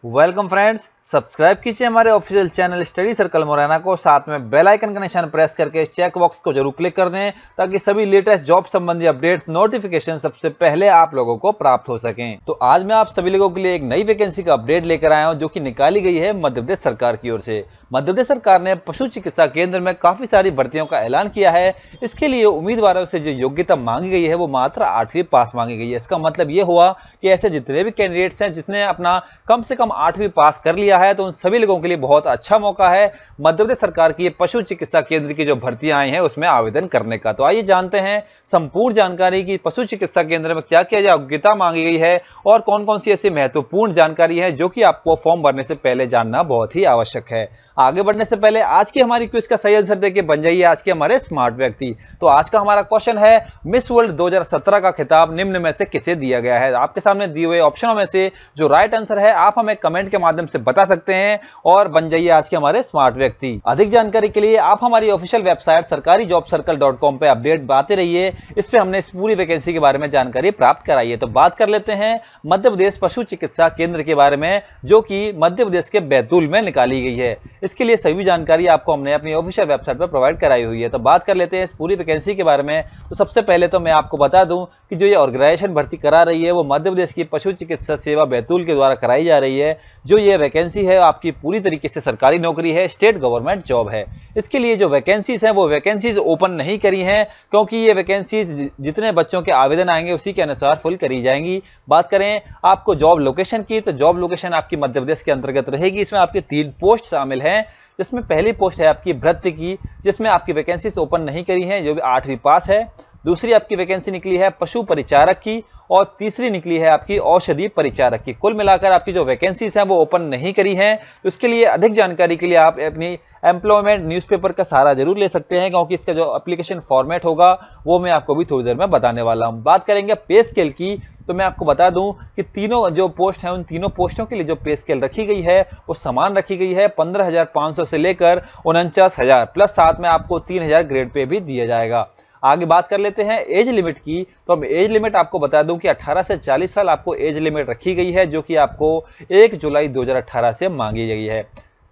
Welcome friends, subscribe कीजिए हमारे official channel study circle Morena को, साथ में बेल आइकन का निशान प्रेस करके चेक बॉक्स को जरूर क्लिक कर दें ताकि सभी लेटेस्ट जॉब संबंधी अपडेट्स नोटिफिकेशन सबसे पहले आप लोगों को प्राप्त हो सकें। तो आज मैं आप सभी लोगों के लिए एक नई वैकेंसी का अपडेट लेकर आया हूं जो कि निकाली गई है मध्य प्रदेश सरकार की ओर से। मध्य प्रदेश सरकार ने पशु चिकित्सा केंद्र में काफी सारी भर्तियों का ऐलान किया है। इसके लिए उम्मीदवारों से जो योग्यता मांगी गई है वो मात्र 8वीं पास मांगी गई है। इसका मतलब ये हुआ कि ऐसे जितने भी कैंडिडेट्स हैं जिसने अपना कम से कम 8वीं पास कर लिया है तो उन सभी लोगों के लिए बहुत अच्छा मौका है मध्य प्रदेश सरकार की पशु चिकित्सा केंद्र की जो भर्तियां आई हैं उसमें आवेदन करने का। तो आइए जानते हैं संपूर्ण जानकारी की पशु चिकित्सा केंद्र में क्या क्या योग्यता मांगी गई है और कौन कौन सी ऐसी महत्वपूर्ण जानकारी है जो कि आपको फॉर्म भरने से पहले जानना बहुत ही आवश्यक है। आगे बढ़ने से पहले आज की हमारी क्विज का सही आंसर देके बन जाइए आज के हमारे स्मार्ट व्यक्ति। तो आज का हमारा क्वेश्चन है, मिस वर्ल्ड 2017 का खिताब निम्न में से किसे दिया गया है। आपके सामने दिए हुए ऑप्शनों में से जो राइट आंसर है आप हमें कमेंट के माध्यम से बता सकते हैं और बन जाइए आज के हमारे स्मार्ट व्यक्ति। अधिक जानकारी के लिए आप हमारी ऑफिशियल वेबसाइट sarkarijobcircle.com पे अपडेट पाते रहिए। इस पे हमने इस पूरी वैकेंसी के बारे में जानकारी प्राप्त कराई है। तो बात कर लेते हैं मध्य प्रदेश पशु चिकित्सा केंद्र के बारे में जो कि मध्य प्रदेश के बैतूल में निकाली गई है। इसके लिए सभी जानकारी आपको हमने अपनी ऑफिशियल वेबसाइट पर प्रोवाइड कराई हुई है। तो बात कर लेते हैं इस पूरी वैकेंसी के बारे में। तो सबसे पहले तो मैं आपको बता दूं कि जो ये ऑर्गेनाइजेशन भर्ती करा रही है वो मध्य प्रदेश की पशु चिकित्सा सेवा बैतूल के द्वारा कराई जा रही है। जो ये वैकेंसी है आपकी पूरी तरीके से सरकारी नौकरी है, स्टेट गवर्नमेंट जॉब है। इसके लिए जो वैकेंसीज हैं वो वैकेंसीज ओपन नहीं करी हैं क्योंकि ये वैकेंसीज जितने बच्चों के आवेदन आएंगे उसी के अनुसार फुल करी जाएंगी। बात करें आपको जॉब लोकेशन की तो जॉब लोकेशन आपकी मध्य प्रदेश के अंतर्गत रहेगी। इसमें आपकी 3 पोस्ट शामिल हैं जिसमें पहली पोस्ट है आपकी भृत्य की जिसमें आपकी वैकेंसीज ओपन नहीं करी हैं जो भी 8वीं पास है। दूसरी आपकी वैकेंसी निकली है पशु परिचारक की और तीसरी निकली है आपकी औषधि परिचारक की। कुल मिलाकर आपकी जो वैकेंसीज हैं वो ओपन नहीं करी हैं। तो इसके लिए अधिक जानकारी के लिए आप अपनी एम्प्लॉयमेंट न्यूज़पेपर का सहारा जरूर ले सकते हैं क्योंकि इसका जो एप्लीकेशन फॉर्मेट होगा वो मैं आपको भी थोड़ी देर में बताने वाला हूं। बात करेंगे पे स्केल की तो मैं आपको बता दूं कि तीनों जो पोस्ट हैं उन तीनों पोस्टों के लिए जो पे स्केल रखी गई है वो समान रखी गई है। 15,500 से लेकर 49,000 प्लस साथ में आपको 3,000 ग्रेड पे भी दिया जाएगा। आगे बात कर लेते हैं एज लिमिट की। तो अब एज लिमिट आपको बता दूं कि 18 से 40 साल आपको एज लिमिट रखी गई है जो कि आपको 1 जुलाई 2018 से मांगी गई है।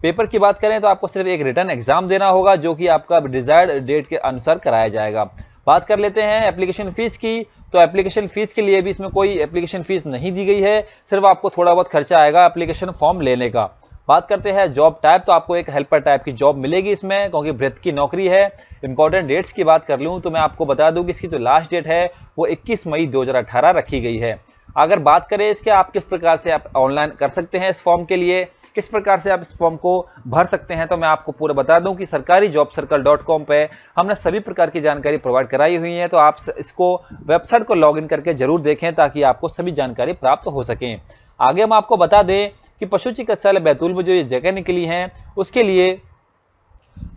पेपर की बात करें तो आपको सिर्फ एक रिटर्न एग्जाम देना होगा जो कि आपका डिजायर्ड डेट के अनुसार कराया जाएगा। बात कर लेते हैं एप्लीकेशन फीस की। तो एप्लीकेशन फीस के लिए भी इसमें कोई एप्लीकेशन फीस नहीं दी गई है, सिर्फ आपको थोड़ा बहुत खर्चा आएगा एप्लीकेशन फॉर्म लेने का। बात करते हैं जॉब टाइप तो आपको एक हेल्पर टाइप की जॉब मिलेगी इसमें क्योंकि भृत्य की नौकरी है। इंपॉर्टेंट डेट्स की बात कर लूं तो मैं आपको बता दूं कि इसकी जो लास्ट डेट है वो 21 मई 2018 रखी गई है। अगर बात करें इसके आप किस प्रकार से आप ऑनलाइन कर सकते हैं इस फॉर्म के लिए, किस प्रकार से आप इस फॉर्म को भर सकते हैं, तो मैं आपको पूरा बता दूं कि sarkarijobcircle.com पे हमने सभी प्रकार की जानकारी प्रोवाइड कराई हुई है। तो आप इसको वेबसाइट को लॉगिन करके जरूर देखें ताकि आपको सभी जानकारी प्राप्त हो सके। आगे हम आपको बता दें कि पशु चिकित्सालय बैतूल में जो ये जगह निकली है उसके लिए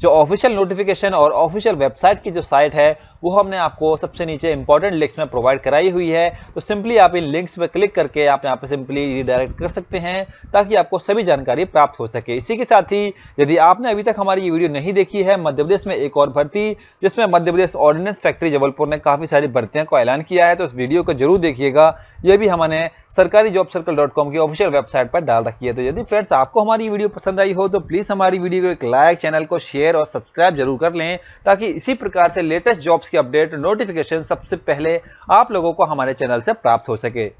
जो ऑफिशियल नोटिफिकेशन और ऑफिशियल वेबसाइट की जो साइट है वो हमने आपको सबसे नीचे इंपॉर्टेंट लिंक्स में प्रोवाइड कराई हुई है। तो सिंपली आप इन लिंक्स पे क्लिक करके आप यहाँ पे सिंपली रिडायरेक्ट कर सकते हैं ताकि आपको सभी जानकारी प्राप्त हो सके। इसी के साथ ही यदि आपने अभी तक हमारी ये वीडियो नहीं देखी है, मध्य प्रदेश में एक और भर्ती जिसमें मध्य प्रदेश ऑर्डिनेंस फैक्ट्री जबलपुर ने काफी सारी भर्तियों को ऐलान किया है, तो इस वीडियो को जरूर देखिएगा। यह भी हमने sarkarijobcircle.com की ऑफिशियल वेबसाइट पर डाल रखी है। तो यदि फ्रेंड्स आपको हमारी वीडियो पसंद आई हो तो प्लीज हमारी वीडियो को एक लाइक, चैनल को शेयर और सब्सक्राइब जरूर कर लें ताकि इसी प्रकार से लेटेस्ट जॉब्स की अपडेट नोटिफिकेशन सबसे पहले आप लोगों को हमारे चैनल से प्राप्त हो सके।